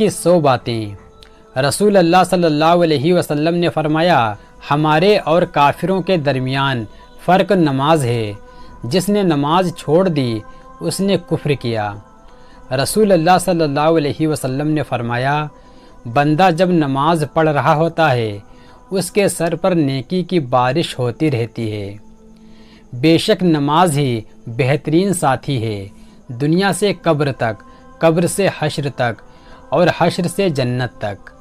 کی 100 باتیں۔ رسول اللہ صلی اللہ علیہ وسلم نے فرمایا، ہمارے اور کافروں کے درمیان فرق نماز ہے، جس نے نماز چھوڑ دی اس نے کفر کیا۔ رسول اللہ صلی اللہ علیہ وسلم نے فرمایا، بندہ جب نماز پڑھ رہا ہوتا ہے اس کے سر پر نیکی کی بارش ہوتی رہتی ہے۔ بے شک نماز ہی بہترین ساتھی ہے، دنیا سے قبر تک، قبر سے حشر تک، اور حشر سے جنت تک۔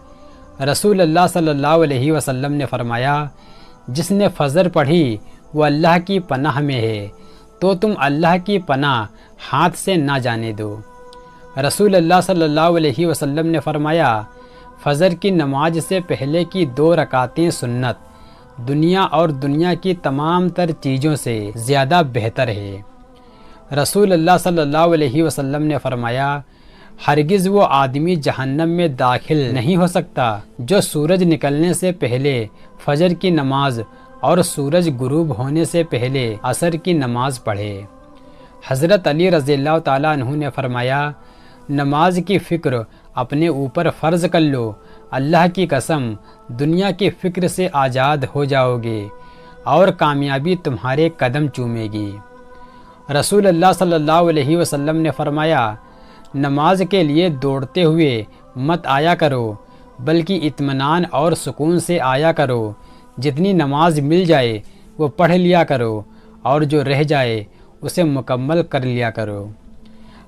رسول اللہ صلی اللہ علیہ وسلم نے فرمایا، جس نے فجر پڑھی وہ اللہ کی پناہ میں ہے، تو تم اللہ کی پناہ ہاتھ سے نہ جانے دو۔ رسول اللہ صلی اللہ علیہ وسلم نے فرمایا، فجر کی نماز سے پہلے کی 2 رکعتیں سنت دنیا اور دنیا کی تمام تر چیزوں سے زیادہ بہتر ہے۔ رسول اللہ صلی اللہ علیہ وسلم نے فرمایا، ہرگز وہ آدمی جہنم میں داخل نہیں ہو سکتا جو سورج نکلنے سے پہلے فجر کی نماز اور سورج غروب ہونے سے پہلے عصر کی نماز پڑھے۔ حضرت علی رضی اللہ تعالیٰ عنہ نے فرمایا، نماز کی فکر اپنے اوپر فرض کر لو، اللہ کی قسم دنیا کی فکر سے آزاد ہو جاؤ گے اور کامیابی تمہارے قدم چومے گی۔ رسول اللہ صلی اللہ علیہ وسلم نے فرمایا، نماز کے لیے دوڑتے ہوئے مت آیا کرو، بلکہ اطمینان اور سکون سے آیا کرو۔ جتنی نماز مل جائے وہ پڑھ لیا کرو، اور جو رہ جائے اسے مکمل کر لیا کرو۔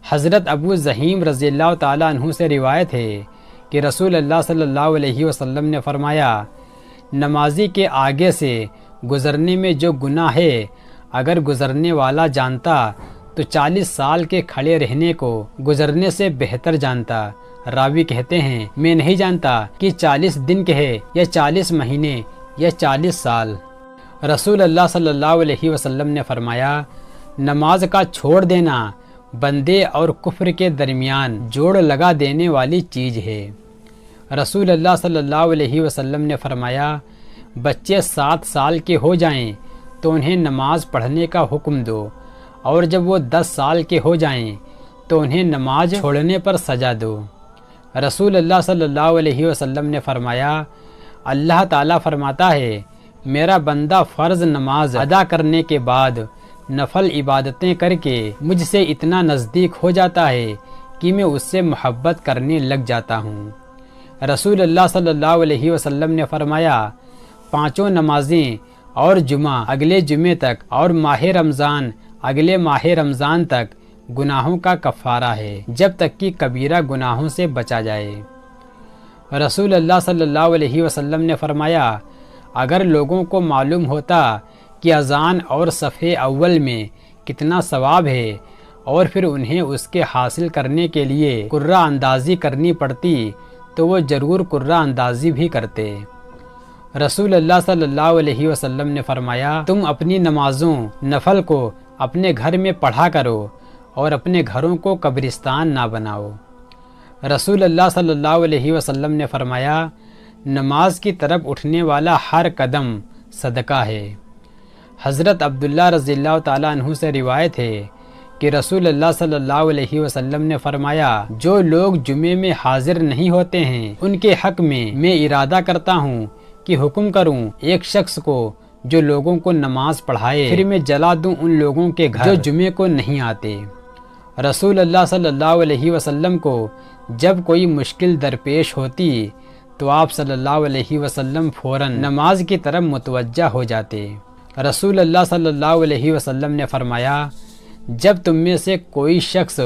حضرت ابو ظہیم رضی اللہ تعالیٰ عنہ سے روایت ہے کہ رسول اللہ صلی اللہ علیہ وسلم نے فرمایا، نمازی کے آگے سے گزرنے میں جو گناہ ہے اگر گزرنے والا جانتا تو 40 سال کے کھڑے رہنے کو گزرنے سے بہتر جانتا۔ راوی کہتے ہیں، میں نہیں جانتا کہ 40 دن کے ہے یا 40 مہینے یا 40 سال۔ رسول اللہ صلی اللہ علیہ وسلم نے فرمایا، نماز کا چھوڑ دینا بندے اور کفر کے درمیان جوڑ لگا دینے والی چیز ہے۔ رسول اللہ صلی اللہ علیہ وسلم نے فرمایا، بچے 7 سال کے ہو جائیں تو انہیں نماز پڑھنے کا حکم دو، اور جب وہ 10 سال کے ہو جائیں تو انہیں نماز چھوڑنے پر سزا دو۔ رسول اللہ صلی اللہ علیہ وسلم نے فرمایا، اللہ تعالیٰ فرماتا ہے، میرا بندہ فرض نماز ادا کرنے کے بعد نفل عبادتیں کر کے مجھ سے اتنا نزدیک ہو جاتا ہے کہ میں اس سے محبت کرنے لگ جاتا ہوں۔ رسول اللہ صلی اللہ علیہ وسلم نے فرمایا، 5 نمازیں اور جمعہ اگلے جمعے تک اور ماہ رمضان اگلے ماہ رمضان تک گناہوں کا کفارہ ہے، جب تک کہ کبیرہ گناہوں سے بچا جائے۔ رسول اللہ صلی اللہ علیہ وسلم نے فرمایا، اگر لوگوں کو معلوم ہوتا کہ اذان اور صفحے اول میں کتنا ثواب ہے اور پھر انہیں اس کے حاصل کرنے کے لیے قرہ اندازی کرنی پڑتی تو وہ ضرور قرہ اندازی بھی کرتے۔ رسول اللہ صلی اللہ علیہ وسلم نے فرمایا، تم اپنی نمازوں نفل کو اپنے گھر میں پڑھا کرو اور اپنے گھروں کو قبرستان نہ بناؤ۔ رسول اللہ صلی اللہ علیہ وسلم نے فرمایا، نماز کی طرف اٹھنے والا ہر قدم صدقہ ہے۔ حضرت عبداللہ رضی اللہ تعالیٰ عنہ سے روایت ہے کہ رسول اللہ صلی اللہ علیہ وسلم نے فرمایا، جو لوگ جمعے میں حاضر نہیں ہوتے ہیں ان کے حق میں ارادہ کرتا ہوں کہ حکم کروں ایک شخص کو جو لوگوں کو نماز پڑھائے، پھر میں جلا دوں ان لوگوں کے گھر جو جمعے کو نہیں آتے۔ رسول اللہ صلی اللہ علیہ وسلم کو جب کوئی مشکل درپیش ہوتی تو آپ صلی اللہ علیہ وسلم فوراً نماز کی طرف متوجہ ہو جاتے۔ رسول اللہ صلی اللہ علیہ وسلم نے فرمایا، جب تم میں سے کوئی شخص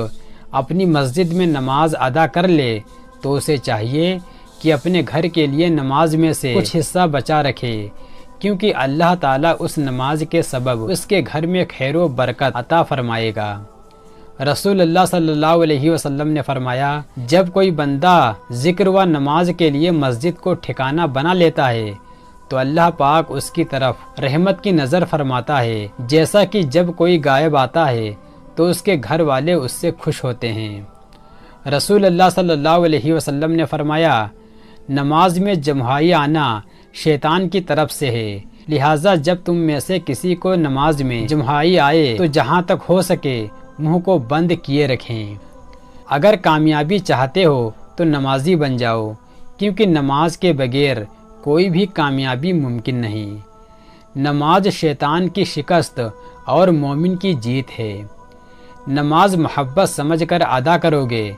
اپنی مسجد میں نماز ادا کر لے تو اسے چاہیے کہ اپنے گھر کے لیے نماز میں سے کچھ حصہ بچا رکھے، کیونکہ اللہ تعالیٰ اس نماز کے سبب اس کے گھر میں خیر و برکت عطا فرمائے گا۔ رسول اللہ صلی اللہ علیہ وسلم نے فرمایا، جب کوئی بندہ ذکر و نماز کے لیے مسجد کو ٹھکانہ بنا لیتا ہے تو اللہ پاک اس کی طرف رحمت کی نظر فرماتا ہے، جیسا کہ جب کوئی غائب آتا ہے تو اس کے گھر والے اس سے خوش ہوتے ہیں۔ رسول اللہ صلی اللہ علیہ وسلم نے فرمایا، نماز میں جمہائی آنا شیطان کی طرف سے ہے، لہٰذا جب تم میں سے کسی کو نماز میں جمہائی آئے تو جہاں تک ہو سکے منہ کو بند کیے رکھیں۔ اگر کامیابی چاہتے ہو تو نمازی بن جاؤ، کیونکہ نماز کے بغیر کوئی بھی کامیابی ممکن نہیں۔ نماز شیطان کی شکست اور مومن کی جیت ہے۔ نماز محبت سمجھ کر ادا کرو گے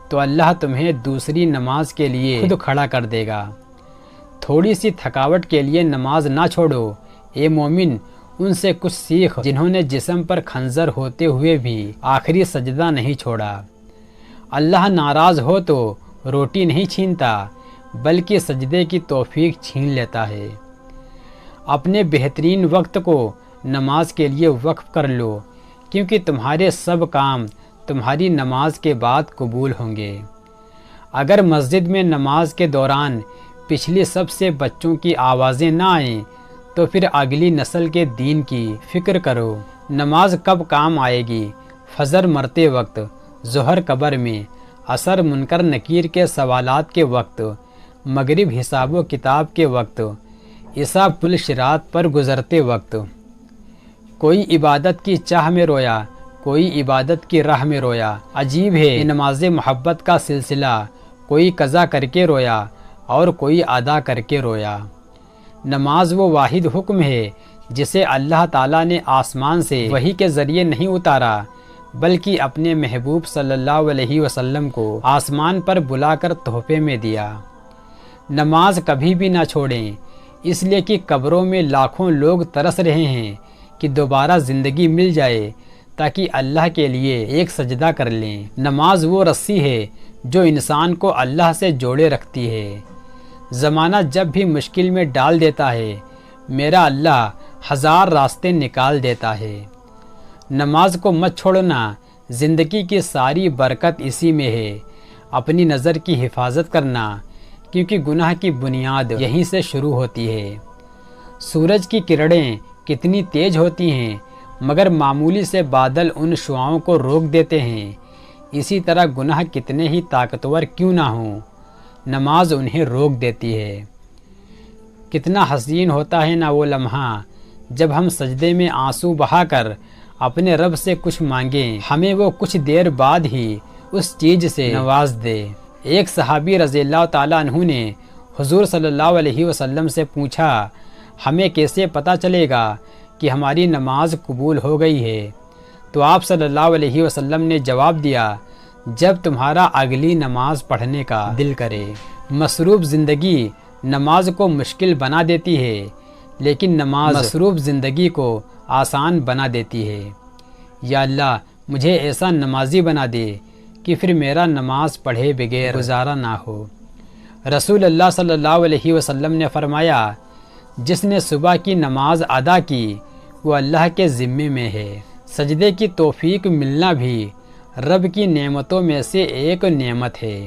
تو اللہ تمہیں دوسری نماز کے لیے خود کھڑا کر دے گا۔ تھوڑی سی تھکاوٹ کے لیے نماز نہ چھوڑو، اے مومن ان سے کچھ سیکھ جنہوں نے جسم پر خنجر ہوتے ہوئے بھی آخری سجدہ نہیں چھوڑا۔ اللہ ناراض ہو تو روٹی نہیں چھینتا بلکہ سجدے کی توفیق چھین لیتا ہے۔ اپنے بہترین وقت کو نماز کے لیے وقف کر لو، کیونکہ تمہارے سب کام تمہاری نماز کے بعد قبول ہوں گے۔ اگر مسجد میں نماز کے دوران پچھلی سب سے بچوں کی آوازیں نہ آئیں تو پھر اگلی نسل کے دین کی فکر کرو۔ نماز کب کام آئے گی؟ فجر مرتے وقت، ظہر قبر میں، عصر منکر نکیر کے سوالات کے وقت، مغرب حساب و کتاب کے وقت، عشاء پل صراط پر گزرتے وقت۔ کوئی عبادت کی چاہ میں رویا، کوئی عبادت کی راہ میں رویا۔ عجیب ہے یہ نماز محبت کا سلسلہ، کوئی قضا کر کے رویا اور کوئی ادا کر کے رویا۔ نماز وہ واحد حکم ہے جسے اللہ تعالیٰ نے آسمان سے وحی کے ذریعے نہیں اتارا بلکہ اپنے محبوب صلی اللہ علیہ وسلم کو آسمان پر بلا کر تحفے میں دیا۔ نماز کبھی بھی نہ چھوڑیں، اس لیے کہ قبروں میں لاکھوں لوگ ترس رہے ہیں کہ دوبارہ زندگی مل جائے تاکہ اللہ کے لیے ایک سجدہ کر لیں۔ نماز وہ رسی ہے جو انسان کو اللہ سے جوڑے رکھتی ہے۔ زمانہ جب بھی مشکل میں ڈال دیتا ہے، میرا اللہ ہزار راستے نکال دیتا ہے۔ نماز کو مت چھوڑنا، زندگی کی ساری برکت اسی میں ہے۔ اپنی نظر کی حفاظت کرنا، کیونکہ گناہ کی بنیاد یہیں سے شروع ہوتی ہے۔ سورج کی کرنیں کتنی تیز ہوتی ہیں مگر معمولی سے بادل ان شعاؤں کو روک دیتے ہیں، اسی طرح گناہ کتنے ہی طاقتور کیوں نہ ہوں، نماز انہیں روک دیتی ہے۔ کتنا حسین ہوتا ہے نا وہ لمحہ جب ہم سجدے میں آنسو بہا کر اپنے رب سے کچھ مانگیں، ہمیں وہ کچھ دیر بعد ہی اس چیز سے نواز دے۔ ایک صحابی رضی اللہ تعالیٰ عنہ نے حضور صلی اللہ علیہ وسلم سے پوچھا، ہمیں کیسے پتہ چلے گا کہ ہماری نماز قبول ہو گئی ہے؟ تو آپ صلی اللہ علیہ وسلم نے جواب دیا، جب تمہارا اگلی نماز پڑھنے کا دل کرے۔ مصروف زندگی نماز کو مشکل بنا دیتی ہے، لیکن نماز مصروف زندگی کو آسان بنا دیتی ہے۔ یا اللہ مجھے ایسا نمازی بنا دے کہ پھر میرا نماز پڑھے بغیر گزارا نہ ہو۔ رسول اللہ صلی اللہ علیہ وسلم نے فرمایا، جس نے صبح کی نماز ادا کی وہ اللہ کے ذمے میں ہے۔ سجدے کی توفیق ملنا بھی رب کی نعمتوں میں سے ایک نعمت ہے۔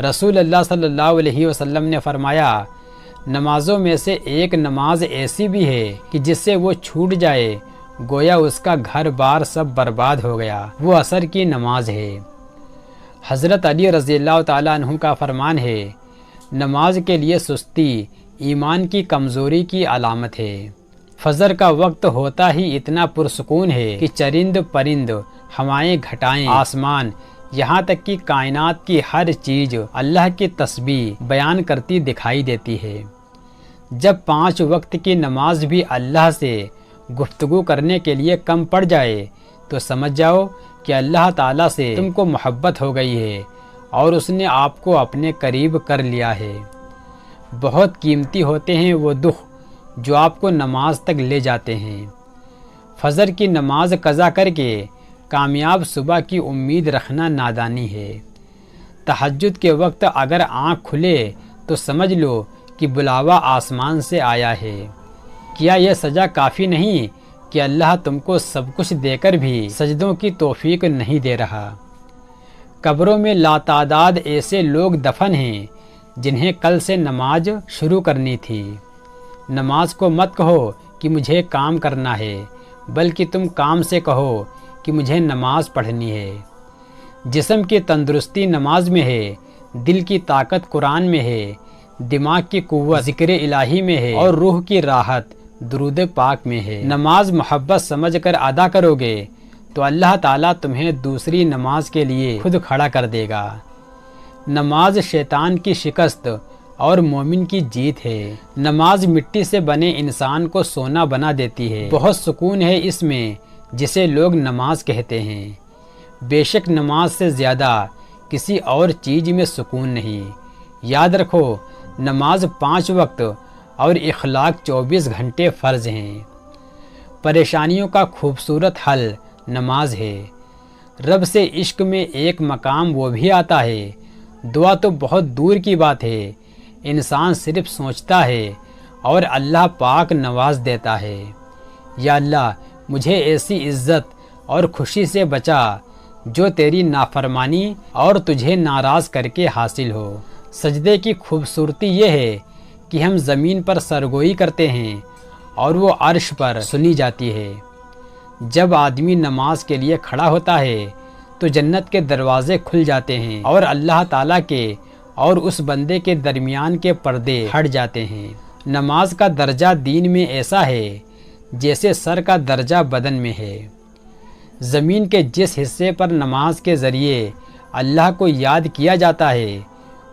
رسول اللہ صلی اللہ علیہ وسلم نے فرمایا، نمازوں میں سے ایک نماز ایسی بھی ہے کہ جس سے وہ چھوٹ جائے گویا اس کا گھر بار سب برباد ہو گیا، وہ عصر کی نماز ہے۔ حضرت علی رضی اللہ تعالیٰ عنہ کا فرمان ہے، نماز کے لیے سستی ایمان کی کمزوری کی علامت ہے۔ فجر کا وقت ہوتا ہی اتنا پرسکون ہے کہ چرند پرند، ہوائیں گھٹائیں، آسمان، یہاں تک کہ کائنات کی ہر چیز اللہ کی تسبیح بیان کرتی دکھائی دیتی ہے۔ جب 5 وقت کی نماز بھی اللہ سے گفتگو کرنے کے لیے کم پڑ جائے تو سمجھ جاؤ کہ اللہ تعالیٰ سے تم کو محبت ہو گئی ہے اور اس نے آپ کو اپنے قریب کر لیا ہے۔ بہت قیمتی ہوتے ہیں وہ دکھ جو آپ کو نماز تک لے جاتے ہیں۔ فجر کی نماز قضا کر کے کامیاب صبح کی امید رکھنا نادانی ہے۔ تہجد کے وقت اگر آنکھ کھلے تو سمجھ لو کہ بلاوا آسمان سے آیا ہے۔ کیا یہ سزا کافی نہیں کہ اللہ تم کو سب کچھ دے کر بھی سجدوں کی توفیق نہیں دے رہا؟ قبروں میں لاتعداد ایسے لوگ دفن ہیں جنہیں کل سے نماز شروع کرنی تھی۔ نماز کو مت کہو کہ مجھے کام کرنا ہے، بلکہ تم کام سے کہو کہ مجھے نماز پڑھنی ہے۔ جسم کی تندرستی نماز میں ہے، دل کی طاقت قرآن میں ہے، دماغ کی قوت ذکر الہی میں ہے اور روح کی راحت درود پاک میں ہے۔ نماز محبت سمجھ کر ادا کرو گے تو اللہ تعالیٰ تمہیں دوسری نماز کے لیے خود کھڑا کر دے گا۔ نماز شیطان کی شکست اور مومن کی جیت ہے۔ نماز مٹی سے بنے انسان کو سونا بنا دیتی ہے۔ بہت سکون ہے اس میں جسے لوگ نماز کہتے ہیں۔ بے شک نماز سے زیادہ کسی اور چیز میں سکون نہیں۔ یاد رکھو، نماز 5 وقت اور اخلاق 24 گھنٹے فرض ہیں۔ پریشانیوں کا خوبصورت حل نماز ہے۔ رب سے عشق میں ایک مقام وہ بھی آتا ہے۔ دعا تو بہت دور کی بات ہے، انسان صرف سوچتا ہے اور اللہ پاک نواز دیتا ہے۔ یا اللہ، مجھے ایسی عزت اور خوشی سے بچا جو تیری نافرمانی اور تجھے ناراض کر کے حاصل ہو۔ سجدے کی خوبصورتی یہ ہے کہ ہم زمین پر سرگوئی کرتے ہیں اور وہ عرش پر سنی جاتی ہے۔ جب آدمی نماز کے لیے کھڑا ہوتا ہے تو جنت کے دروازے کھل جاتے ہیں اور اللہ تعالیٰ کے اور اس بندے کے درمیان کے پردے ہٹ جاتے ہیں۔ نماز کا درجہ دین میں ایسا ہے جیسے سر کا درجہ بدن میں ہے۔ زمین کے جس حصے پر نماز کے ذریعے اللہ کو یاد کیا جاتا ہے،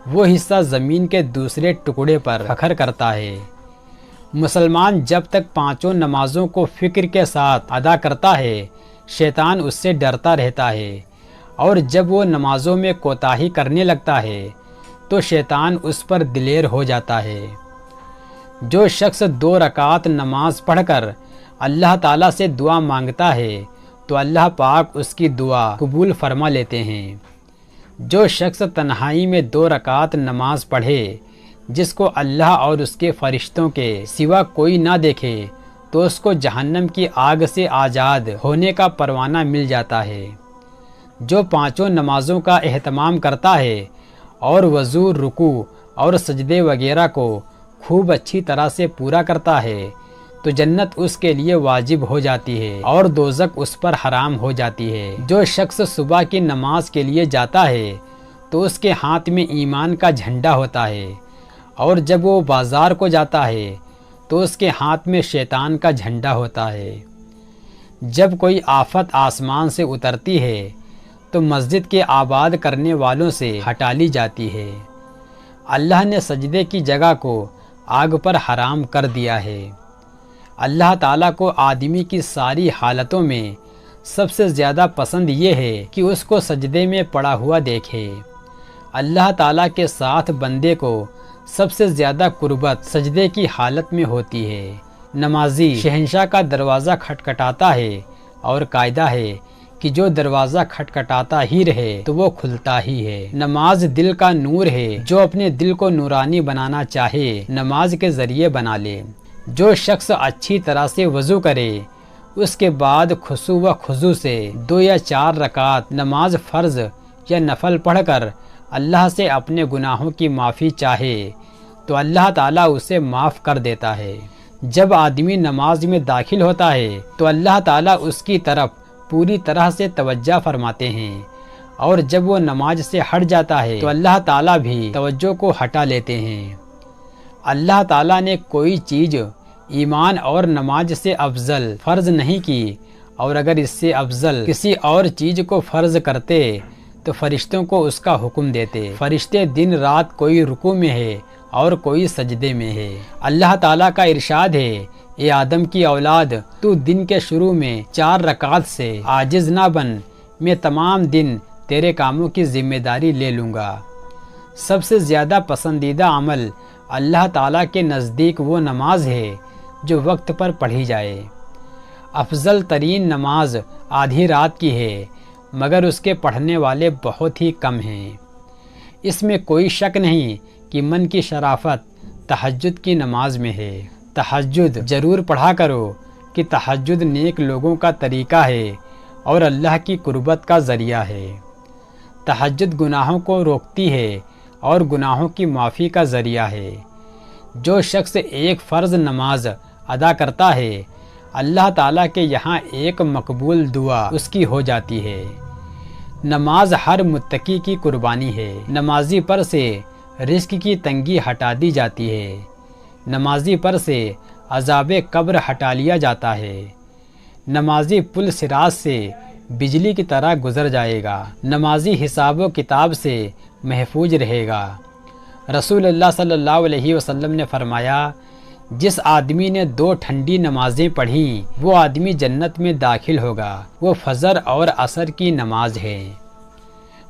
وہ حصہ زمین کے دوسرے ٹکڑے پر فخر کرتا ہے۔ مسلمان جب تک 5 نمازوں کو فکر کے ساتھ ادا کرتا ہے، شیطان اس سے ڈرتا رہتا ہے، اور جب وہ نمازوں میں کوتاہی کرنے لگتا ہے تو شیطان اس پر دلیر ہو جاتا ہے۔ جو شخص 2 رکعت نماز پڑھ کر اللہ تعالیٰ سے دعا مانگتا ہے تو اللہ پاک اس کی دعا قبول فرما لیتے ہیں۔ جو شخص تنہائی میں 2 رکعت نماز پڑھے جس کو اللہ اور اس کے فرشتوں کے سوا کوئی نہ دیکھے تو اس کو جہنم کی آگ سے آزاد ہونے کا پروانہ مل جاتا ہے۔ جو 5 نمازوں کا اہتمام کرتا ہے اور وضو، رکوع اور سجدے وغیرہ کو خوب اچھی طرح سے پورا کرتا ہے تو جنت اس کے لیے واجب ہو جاتی ہے اور دوزخ اس پر حرام ہو جاتی ہے۔ جو شخص صبح کی نماز کے لیے جاتا ہے تو اس کے ہاتھ میں ایمان کا جھنڈا ہوتا ہے، اور جب وہ بازار کو جاتا ہے تو اس کے ہاتھ میں شیطان کا جھنڈا ہوتا ہے۔ جب کوئی آفت آسمان سے اترتی ہے تو مسجد کے آباد کرنے والوں سے ہٹا لی جاتی ہے۔ اللہ نے سجدے کی جگہ کو آگ پر حرام کر دیا ہے۔ اللہ تعالیٰ کو آدمی کی ساری حالتوں میں سب سے زیادہ پسند یہ ہے کہ اس کو سجدے میں پڑا ہوا دیکھے۔ اللہ تعالیٰ کے ساتھ بندے کو سب سے زیادہ قربت سجدے کی حالت میں ہوتی ہے۔ نمازی شہنشاہ کا دروازہ کھٹکھٹاتا ہے اور قاعدہ ہے کہ جو دروازہ کھٹکھٹاتا ہی رہے تو وہ کھلتا ہی ہے۔ نماز دل کا نور ہے، جو اپنے دل کو نورانی بنانا چاہے نماز کے ذریعے بنا لے۔ جو شخص اچھی طرح سے وضو کرے، اس کے بعد خشوع و خضوع سے 2 یا 4 رکعت نماز فرض یا نفل پڑھ کر اللہ سے اپنے گناہوں کی معافی چاہے تو اللہ تعالیٰ اسے معاف کر دیتا ہے۔ جب آدمی نماز میں داخل ہوتا ہے تو اللہ تعالیٰ اس کی طرف پوری طرح سے توجہ فرماتے ہیں، اور جب وہ نماز سے ہٹ جاتا ہے تو اللہ تعالیٰ بھی توجہ کو ہٹا لیتے ہیں۔ اللہ تعالیٰ نے کوئی چیز ایمان اور نماز سے افضل فرض نہیں کی، اور اگر اس سے افضل کسی اور چیز کو فرض کرتے تو فرشتوں کو اس کا حکم دیتے۔ فرشتے دن رات کوئی رکوع میں ہے اور کوئی سجدے میں ہے۔ اللہ تعالیٰ کا ارشاد ہے، اے آدم کی اولاد، تو دن کے شروع میں 4 رکعت سے عاجز نہ بن، میں تمام دن تیرے کاموں کی ذمہ داری لے لوں گا۔ سب سے زیادہ پسندیدہ عمل اللہ تعالیٰ کے نزدیک وہ نماز ہے جو وقت پر پڑھی جائے۔ افضل ترین نماز آدھی رات کی ہے، مگر اس کے پڑھنے والے بہت ہی کم ہیں۔ اس میں کوئی شک نہیں کہ من کی شرافت تہجد کی نماز میں ہے۔ تہجد ضرور پڑھا کرو کہ تہجد نیک لوگوں کا طریقہ ہے اور اللہ کی قربت کا ذریعہ ہے۔ تہجد گناہوں کو روکتی ہے اور گناہوں کی معافی کا ذریعہ ہے۔ جو شخص ایک فرض نماز ادا کرتا ہے، اللہ تعالیٰ کے یہاں ایک مقبول دعا اس کی ہو جاتی ہے۔ نماز ہر متقی کی قربانی ہے۔ نمازی پر سے رزق کی تنگی ہٹا دی جاتی ہے۔ نمازی پر سے عذاب قبر ہٹا لیا جاتا ہے۔ نمازی پل صراط سے بجلی کی طرح گزر جائے گا۔ نمازی حساب و کتاب سے محفوظ رہے گا۔ رسول اللہ صلی اللہ علیہ وسلم نے فرمایا، جس آدمی نے 2 ٹھنڈی نمازیں پڑھیں وہ آدمی جنت میں داخل ہوگا، وہ فجر اور عصر کی نماز ہے۔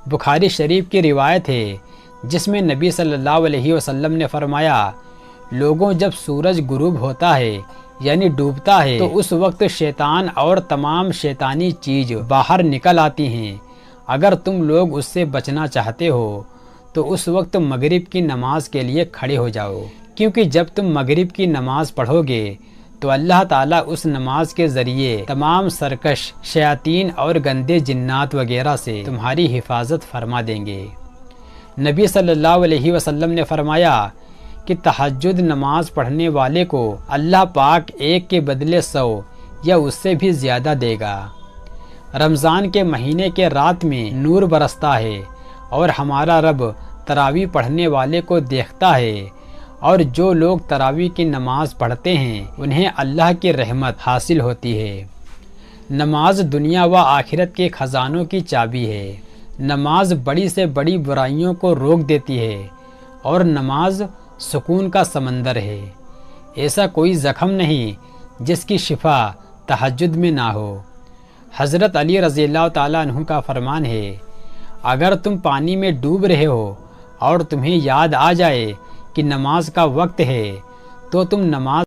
بخاری شریف کی روایت ہے جس میں نبی صلی اللہ علیہ وسلم نے فرمایا، لوگوں جب سورج غروب ہوتا ہے یعنی ڈوبتا ہے تو اس وقت شیطان اور تمام شیطانی چیز باہر نکل آتی ہیں۔ اگر تم لوگ اس سے بچنا چاہتے ہو تو اس وقت مغرب کی نماز کے لیے کھڑے ہو جاؤ، کیونکہ جب تم مغرب کی نماز پڑھو گے تو اللہ تعالیٰ اس نماز کے ذریعے تمام سرکش شیاطین اور گندے جنات وغیرہ سے تمہاری حفاظت فرما دیں گے۔ نبی صلی اللہ علیہ وسلم نے فرمایا کہ تہجد نماز پڑھنے والے کو اللہ پاک 1 کے بدلے 100 یا اس سے بھی زیادہ دے گا۔ رمضان کے مہینے کے رات میں نور برستا ہے اور ہمارا رب تراویح پڑھنے والے کو دیکھتا ہے، اور جو لوگ تراویح کی نماز پڑھتے ہیں انہیں اللہ کی رحمت حاصل ہوتی ہے۔ نماز دنیا و آخرت کے خزانوں کی چابی ہے۔ نماز بڑی سے بڑی برائیوں کو روک دیتی ہے، اور نماز سکون کا سمندر ہے۔ ایسا کوئی زخم نہیں جس کی شفا تہجد میں نہ ہو۔ حضرت علی رضی اللہ تعالیٰ عنہ کا فرمان ہے، اگر تم پانی میں ڈوب رہے ہو اور تمہیں یاد آ جائے کہ نماز کا وقت ہے تو تم نماز